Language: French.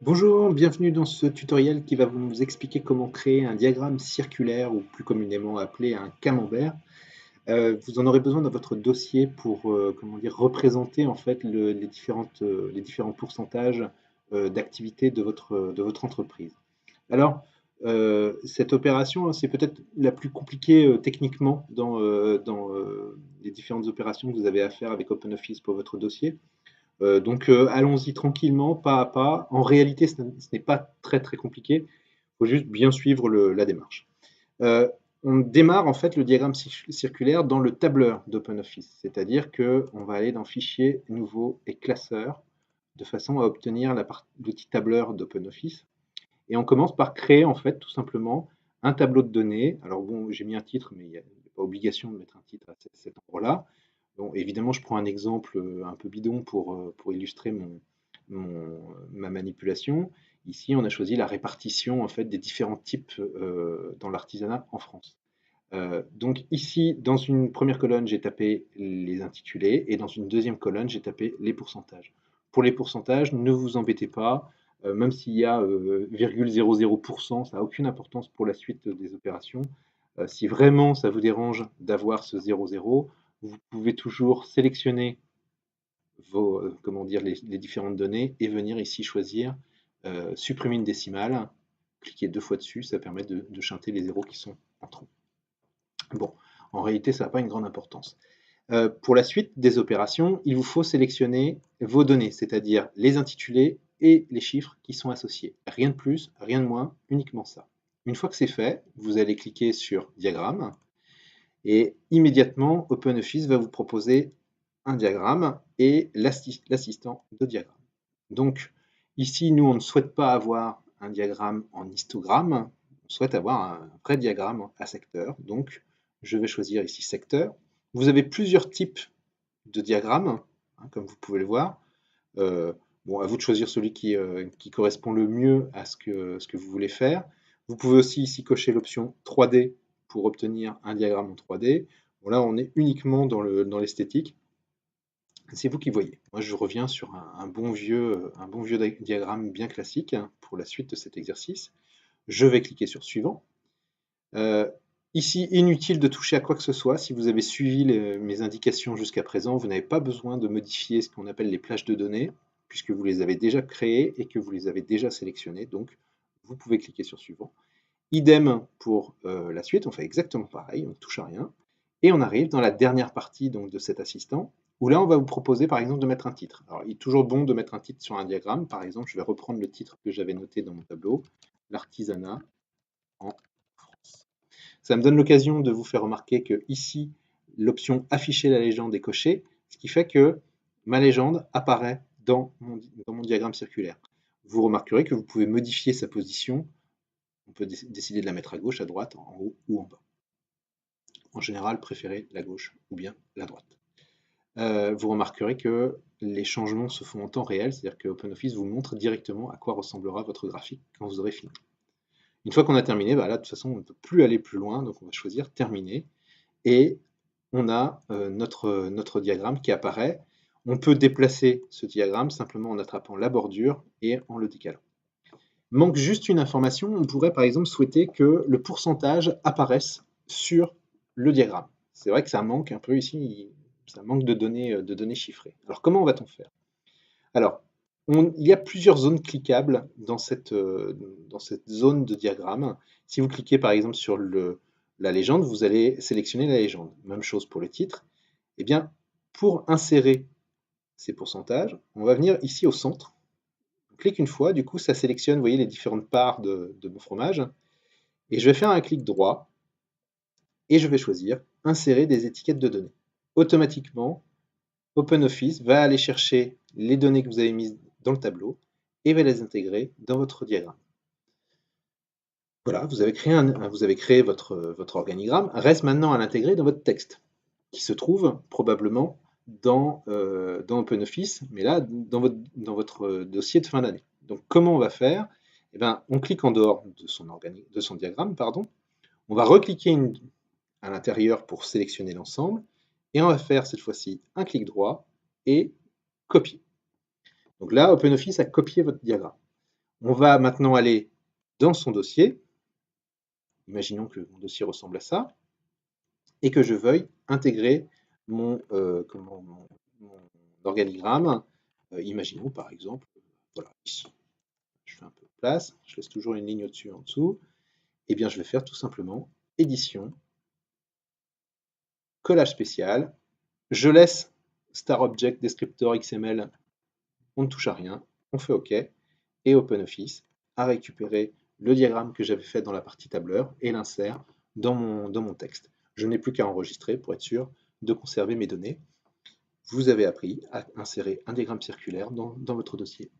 Bonjour, bienvenue dans ce tutoriel qui va vous expliquer comment créer un diagramme circulaire ou plus communément appelé un camembert. Vous en aurez besoin dans votre dossier pour comment dire, représenter en fait les différents pourcentages d'activité de votre entreprise. Alors, cette opération, hein, c'est peut-être la plus compliquée techniquement dans les différentes opérations que vous avez à faire avec OpenOffice pour votre dossier. Allons-y tranquillement, pas à pas. En réalité, ce n'est pas très très compliqué. Il faut juste bien suivre la démarche. Euh, on démarre en fait le diagramme circulaire dans le tableur d'OpenOffice, c'est-à-dire qu'on va aller dans Fichier, Nouveau et Classeur, de façon à obtenir l'outil tableur d'OpenOffice. Et on commence par créer en fait tout simplement un tableau de données. Alors bon, j'ai mis un titre, mais il n'y a pas obligation de mettre un titre à cet endroit-là. Bon, évidemment, je prends un exemple un peu bidon pour illustrer ma manipulation. Ici, on a choisi la répartition en fait, des différents types dans l'artisanat en France. Donc ici, dans une première colonne, j'ai tapé les intitulés et dans une deuxième colonne, j'ai tapé les pourcentages. Pour les pourcentages, ne vous embêtez pas, même s'il y a 0,00%, ça n'a aucune importance pour la suite des opérations. Si vraiment ça vous dérange d'avoir ce 0,0, vous pouvez toujours sélectionner comment dire, les différentes données et venir ici choisir supprimer une décimale. Cliquez deux fois dessus, ça permet de chanter les zéros qui sont en trop. Bon, en réalité, ça n'a pas une grande importance. Pour la suite des opérations, il vous faut sélectionner vos données, c'est-à-dire les intitulés et les chiffres qui sont associés. Rien de plus, rien de moins, uniquement ça. Une fois que c'est fait, vous allez cliquer sur Diagramme et immédiatement, OpenOffice va vous proposer un diagramme et l'assistant de diagramme. Donc ici, nous, on ne souhaite pas avoir un diagramme en histogramme, on souhaite avoir un vrai diagramme à secteur. Donc je vais choisir ici secteur. Vous avez plusieurs types de diagrammes, hein, comme vous pouvez le voir. Bon, à vous de choisir celui qui correspond le mieux à ce que vous voulez faire. Vous pouvez aussi ici cocher l'option 3D pour obtenir un diagramme en 3D. Bon, là, on est uniquement dans l'esthétique. C'est vous qui voyez. Moi, je reviens sur un bon vieux diagramme bien classique pour la suite de cet exercice. Je vais cliquer sur Suivant. Ici, inutile de toucher à quoi que ce soit. Si vous avez suivi mes indications jusqu'à présent, vous n'avez pas besoin de modifier ce qu'on appelle les plages de données, puisque vous les avez déjà créées et que vous les avez déjà sélectionnées. Donc, vous pouvez cliquer sur Suivant. Idem pour la suite, on fait exactement pareil, on ne touche à rien. Et on arrive dans la dernière partie donc, de cet assistant, où là, on va vous proposer par exemple de mettre un titre. Alors, il est toujours bon de mettre un titre sur un diagramme. Par exemple, je vais reprendre le titre que j'avais noté dans mon tableau, l'artisanat en France. Ça me donne l'occasion de vous faire remarquer que ici, l'option afficher la légende est cochée, ce qui fait que ma légende apparaît dans mon diagramme circulaire. Vous remarquerez que vous pouvez modifier sa position. On peut décider de la mettre à gauche, à droite, en haut ou en bas. En général, préférez la gauche ou bien la droite. Vous remarquerez que les changements se font en temps réel, c'est-à-dire que OpenOffice vous montre directement à quoi ressemblera votre graphique quand vous aurez fini. Une fois qu'on a terminé, bah là, de toute façon, on ne peut plus aller plus loin, donc on va choisir Terminer. Et on a notre diagramme qui apparaît. On peut déplacer ce diagramme simplement en attrapant la bordure et en le décalant. Manque juste une information, on pourrait par exemple souhaiter que le pourcentage apparaisse sur le diagramme. C'est vrai que ça manque un peu ici, ça manque de données chiffrées. Alors comment va-t-on faire? Alors, il y a plusieurs zones cliquables dans cette zone de diagramme. Si vous cliquez par exemple sur la légende, vous allez sélectionner la légende. Même chose pour le titre. Eh bien, pour insérer ces pourcentages, on va venir ici au centre. On clique une fois, du coup ça sélectionne, vous voyez, les différentes parts de mon fromage. Et je vais faire un clic droit et je vais choisir Insérer des étiquettes de données. Automatiquement, OpenOffice va aller chercher les données que vous avez mises dans le tableau et va les intégrer dans votre diagramme. Voilà, vous avez créé votre organigramme. Reste maintenant à l'intégrer dans votre texte, qui se trouve probablement dans OpenOffice, mais là, dans votre dossier de fin d'année. Donc, comment on va faire? Eh bien, on clique en dehors de son diagramme, pardon. On va recliquer à l'intérieur pour sélectionner l'ensemble, et on va faire cette fois-ci un clic droit et copier. Donc là, OpenOffice a copié votre diagramme. On va maintenant aller dans son dossier. Imaginons que mon dossier ressemble à ça et que je veuille intégrer mon organigramme. Imaginons par exemple, voilà, ici. Je fais un peu de place, je laisse toujours une ligne au-dessus et en dessous. Eh bien, je vais faire tout simplement édition, collage spécial. Je laisse Star Object Descriptor XML, on ne touche à rien, on fait OK. Et OpenOffice a récupéré le diagramme que j'avais fait dans la partie tableur et l'insère dans mon texte. Je n'ai plus qu'à enregistrer pour être sûr de conserver mes données. Vous avez appris à insérer un diagramme circulaire dans votre dossier.